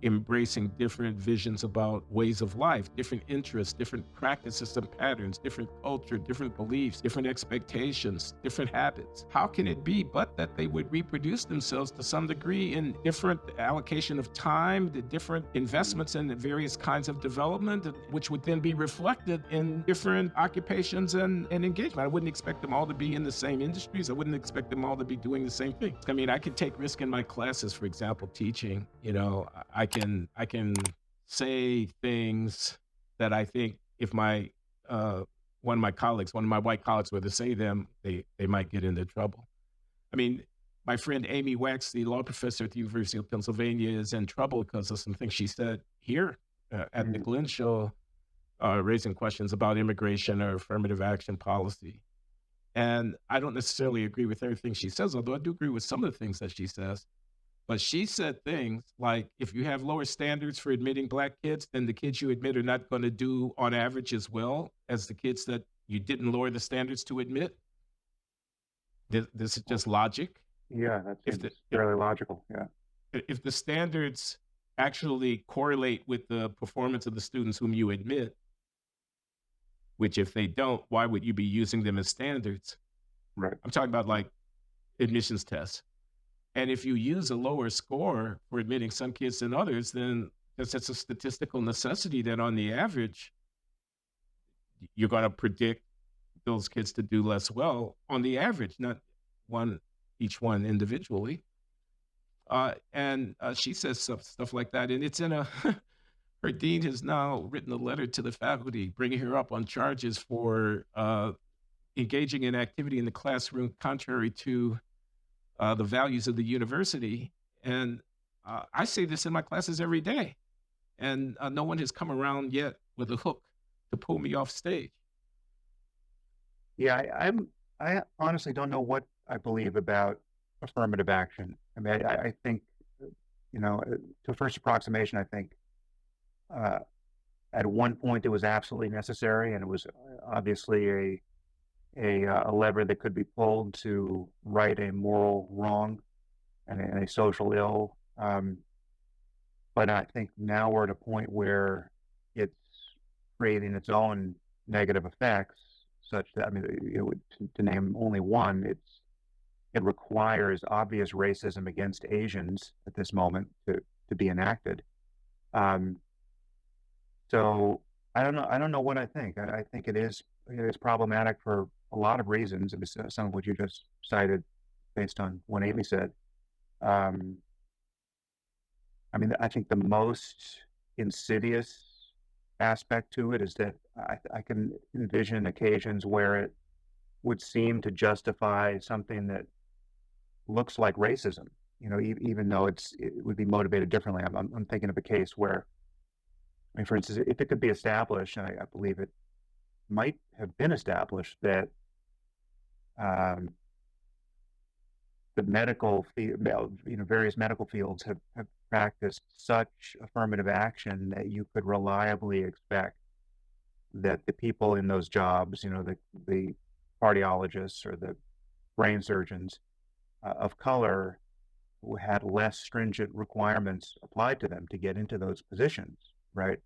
embracing different visions about ways of life, different interests, different practices and patterns, different culture, different beliefs, different expectations, different habits. How can it be but that they would reproduce themselves to some degree in different allocation of time, the different investments in the various kinds of development, which would then be reflected in different occupations and engagement? I wouldn't expect them all to be in the same industries. I wouldn't expect them all to be doing the same thing. I mean, I could take risk in my classes, for example, teaching. I can say things that I think if my one of my colleagues, one of my white colleagues were to say them, they might get into trouble. I mean, my friend Amy Wax, the law professor at the University of Pennsylvania, is in trouble because of some things she said here at the Mm. Glenn Show, raising questions about immigration or affirmative action policy. And I don't necessarily agree with everything she says, although I do agree with some of the things that she says. But she said things like, if you have lower standards for admitting black kids, then the kids you admit are not going to do on average as well as the kids that you didn't lower the standards to admit. This is just logic. Yeah, that If the seems fairly logical. Yeah. if the standards actually correlate with the performance of the students whom you admit, which if they don't, why would you be using them as standards? Right. I'm talking about like admissions tests. And if you use a lower score for admitting some kids than others, then it's a statistical necessity that on the average, you're going to predict those kids to do less well on the average, not one each one individually. And she says stuff like that. And it's in a, her dean has now written a letter to the faculty bringing her up on charges for engaging in activity in the classroom contrary to the values of the university. And I say this in my classes every day, and no one has come around yet with a hook to pull me off stage. Yeah, I honestly don't know what I believe about affirmative action. I mean, I think, to first approximation, I think uh, at one point it was absolutely necessary, and it was obviously a lever that could be pulled to right a moral wrong and a social ill. But I think now we're at a point where it's creating its own negative effects, such that, I mean, to name only one, it requires obvious racism against Asians at this moment to be enacted. Um, so I don't know what I think. I think it is problematic for a lot of reasons, some of which you just cited based on what Amy said. Um, I mean, I think the most insidious aspect to it is that I can envision occasions where it would seem to justify something that looks like racism, even though it would be motivated differently. I'm thinking of a case where, I mean, for instance, if it could be established, and I believe it might have been established that um, the medical field, various medical fields have practiced such affirmative action that you could reliably expect that the people in those jobs, the cardiologists or the brain surgeons of color who had less stringent requirements applied to them to get into those positions, right?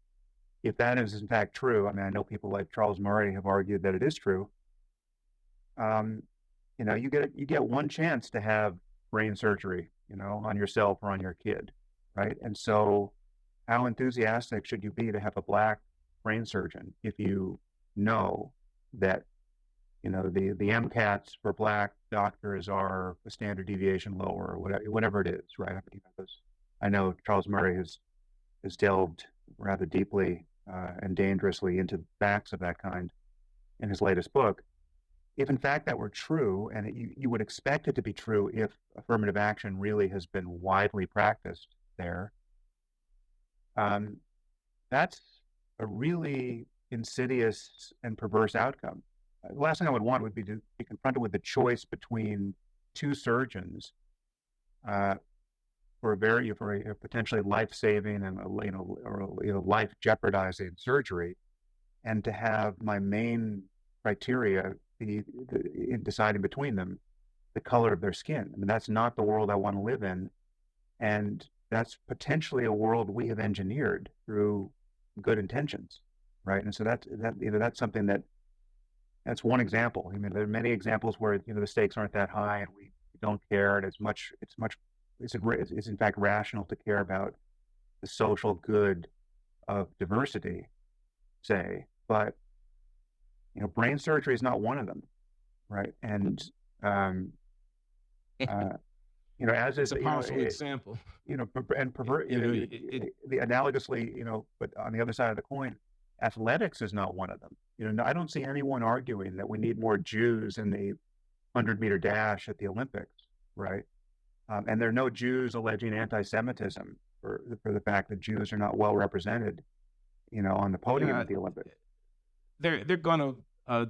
If that is in fact true, I mean, I know people like Charles Murray have argued that it is true. Um, you get one chance to have brain surgery, on yourself or on your kid, right? And so, how enthusiastic should you be to have a black brain surgeon if you know that the MCATs for black doctors are a standard deviation lower or whatever it is, right? I know Charles Murray has delved rather deeply and dangerously into facts of that kind in his latest book. If in fact that were true, and you would expect it to be true if affirmative action really has been widely practiced there, um, that's a really insidious and perverse outcome. The last thing I would want would be to be confronted with the choice between two surgeons uh, for a potentially life-saving and life jeopardizing surgery, and to have my main criteria in deciding between them the color of their skin. I mean, that's not the world I want to live in, and that's potentially a world we have engineered through good intentions, right? And so that's something that's one example. I mean, there are many examples where the stakes aren't that high, and we don't care, and it's in fact rational to care about the social good of diversity, say, but brain surgery is not one of them, right? And um, uh, as It's is a powerful example. and pervert the analogously, but on the other side of the coin, athletics is not one of them. I don't see anyone arguing that we need more Jews in the 100-meter dash at the Olympics, right? And there are no Jews alleging anti-Semitism for the fact that Jews are not well represented, on the podium Yeah, at the Olympics. they're gonna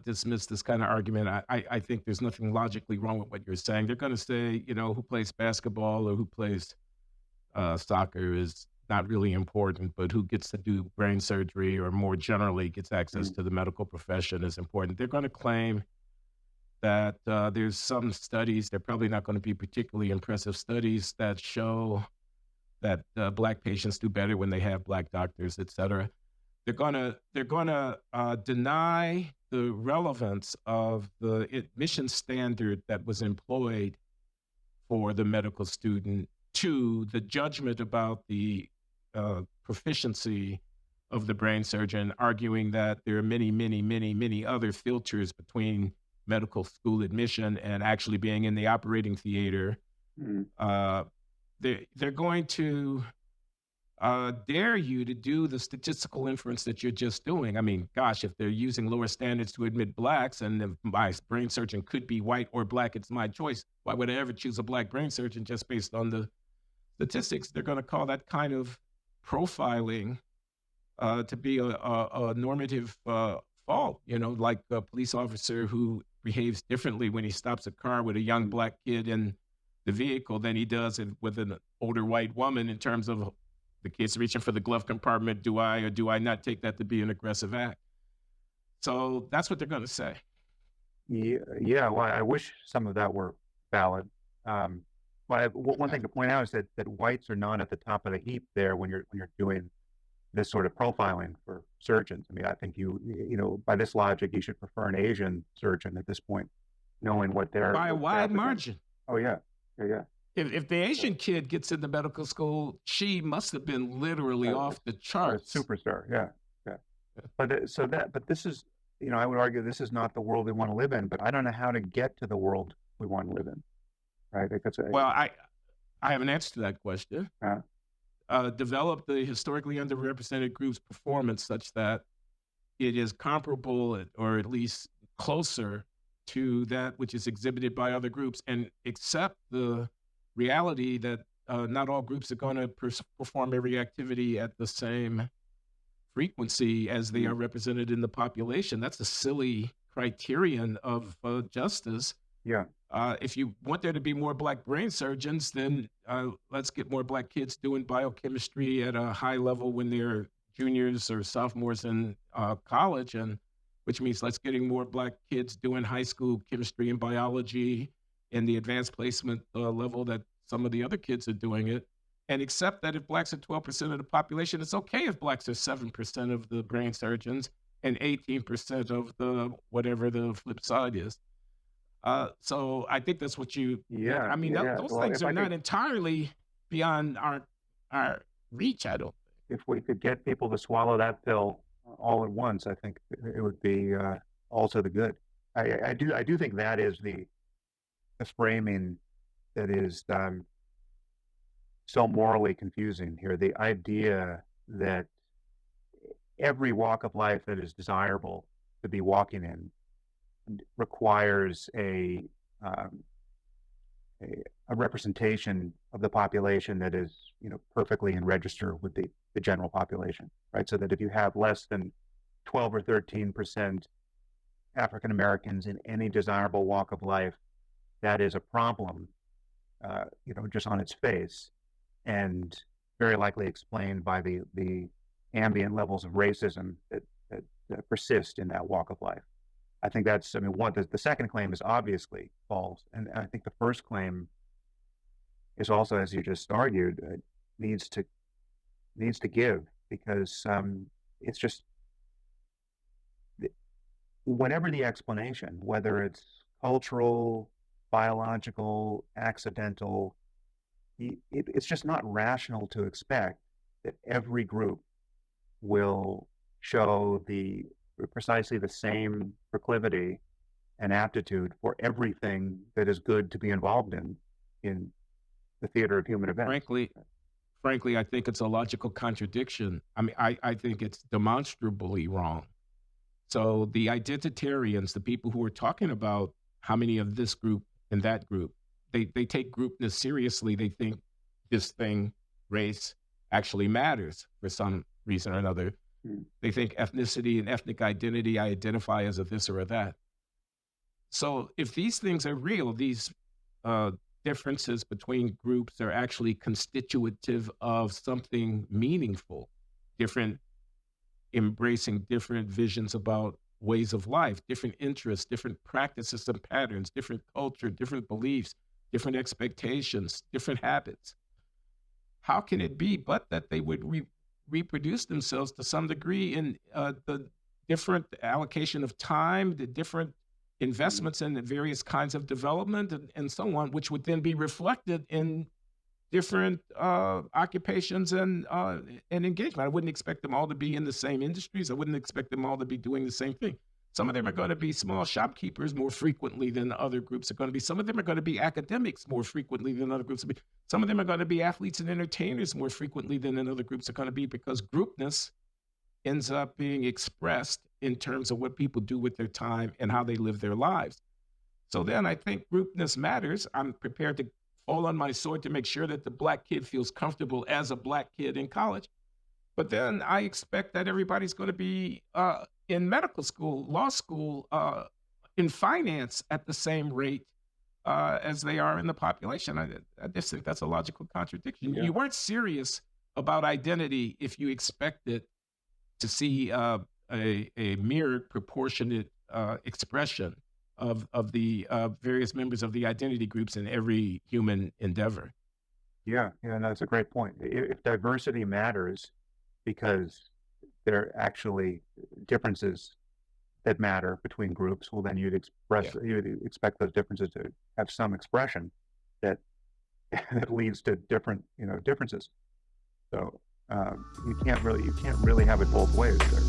dismiss this kind of argument. I think there's nothing logically wrong with what you're saying. They're gonna say, who plays basketball or who plays soccer is not really important, but who gets to do brain surgery or more generally gets access Mm. to the medical profession is important. They're going to claim that there's some studies, they're probably not going to be particularly impressive studies that show that black patients do better when they have black doctors, et cetera. They're gonna deny the relevance of the admission standard that was employed for the medical student to the judgment about the proficiency of the brain surgeon, arguing that there are many, many, many, many other filters between medical school admission and actually being in the operating theater. Mm. They're going to dare you to do the statistical inference that you're just doing. I mean, gosh, if they're using lower standards to admit blacks and if my brain surgeon could be white or black, it's my choice. Why would I ever choose a black brain surgeon just based on the statistics? They're going to call that kind of profiling to be a normative fault, like a police officer who behaves differently when he stops a car with a young black kid in the vehicle than he does with an older white woman in terms of the kid's reaching for the glove compartment. Do I or do I not take that to be an aggressive act? So that's what they're going to say. Yeah. Well, I wish some of that were valid. One thing to point out is that whites are not at the top of the heap there when you're doing this sort of profiling for surgeons. I mean, I think by this logic, you should prefer an Asian surgeon at this point, knowing what they're By a wide margin. Oh yeah, yeah. If the Asian kid gets into medical school, she must have been literally off the charts. Superstar, yeah. But this is, I would argue this is not the world we want to live in. But I don't know how to get to the world we want to live in, right? Well, I have an answer to that question. Develop the historically underrepresented group's performance such that it is comparable or at least closer to that which is exhibited by other groups, and accept the reality that not all groups are going to perform every activity at the same frequency as they are represented in the population. That's a silly criterion of justice. Yeah. If you want there to be more black brain surgeons, then let's get more black kids doing biochemistry at a high level when they're juniors or sophomores in college, and which means let's getting more black kids doing high school chemistry and biology in the advanced placement level that some of the other kids are doing it. And accept that if blacks are 12% of the population, it's okay if blacks are 7% of the brain surgeons and 18% of the whatever the flip side is. So I think that's what you. Yeah. I mean, those things are not entirely beyond our reach. I don't think. If we could get people to swallow that pill all at once, I think it would be all to the good. I do think that is the framing that is so morally confusing here. The idea that every walk of life that is desirable to be walking in requires a representation of the population that is, perfectly in register with the general population, right? So that if you have less than 12 or 13% African Americans in any desirable walk of life, that is a problem, just on its face, and very likely explained by the ambient levels of racism that persist in that walk of life. I think that's, the second claim is obviously false. And I think the first claim is also, as you just argued, needs to give because it's just whatever the explanation, whether it's cultural, biological, accidental, it's just not rational to expect that every group will show precisely the same proclivity and aptitude for everything that is good to be involved in the theater of human events. Frankly, I think it's a logical contradiction. I mean, I think it's demonstrably wrong. So the identitarians, the people who are talking about how many of this group and that group, they take groupness seriously. They think this thing, race, actually matters for some reason or another. Mm. They think ethnicity and ethnic identity, I identify as a this or a that. So if these things are real, these differences between groups are actually constitutive of something meaningful, different, embracing different visions about ways of life, different interests, different practices and patterns, different culture, different beliefs, different expectations, different habits. How can it be but that they would reproduce themselves to some degree in the different allocation of time, the different investments in the various kinds of development and so on, which would then be reflected in different occupations and engagement. I wouldn't expect them all to be in the same industries. I wouldn't expect them all to be doing the same thing. Some of them are going to be small shopkeepers more frequently than other groups are going to be. Some of them are going to be academics more frequently than other groups will be. Some of them are going to be athletes and entertainers more frequently than other groups are going to be, because groupness ends up being expressed in terms of what people do with their time and how they live their lives. So then I think groupness matters. I'm prepared to fall on my sword to make sure that the Black kid feels comfortable as a Black kid in college. But then I expect that everybody's going to be in medical school, law school, in finance at the same rate as they are in the population. I just think that's a logical contradiction. Yeah. You weren't serious about identity if you expected to see a mirrored, proportionate expression of the various members of the identity groups in every human endeavor. Yeah, no, that's a great point. If diversity matters because there are actually differences that matter between groups, well, then you'd expect those differences to have some expression that that leads to different, differences. So you can't really have it both ways there.